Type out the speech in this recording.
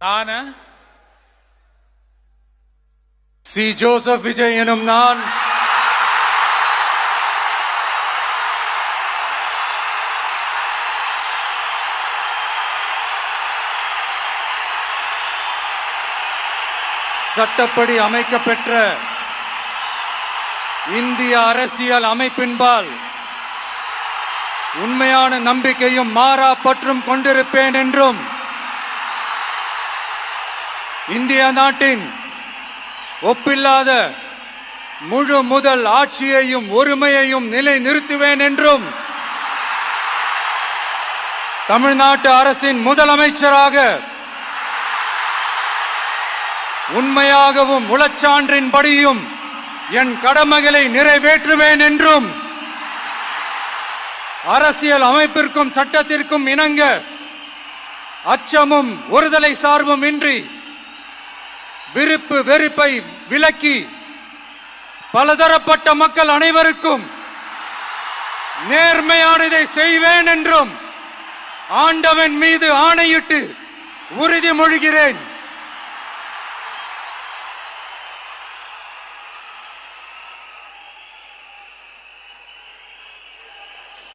நான் C. Joseph Vijay எனும் நான் சட்டப்படி அமைக்கப்பெற்ற இந்திய அரசியல் அமைப்பின்பால் உண்மையான நம்பிக்கையும் மாறா பற்றும் கொண்டிருப்பேன் என்றும் இந்திய நாட்டின் ஒப்பில்லாத முழு முதல் ஆட்சியையும் ஒருமையையும் நிலை நிறுத்துவேன் என்றும் தமிழ்நாட்டு அரசின் முதலமைச்சராக உண்மையாகவும் உளச்சான்றின்படியும் என் கடமைகளை நிறைவேற்றுவேன் என்றும் அரசியல் அமைப்பிற்கும் சட்டத்திற்கும் இணங்க அச்சமும் ஒருதலை சார்பும் இன்றி விருப்பு வெறுப்பை விலக்கி பலதரப்பட்ட மக்கள் அனைவருக்கும் நேர்மையானதை செய்வேன் என்றும் ஆண்டவன் மீது ஆணையிட்டு உறுதிமொழிகிறேன்.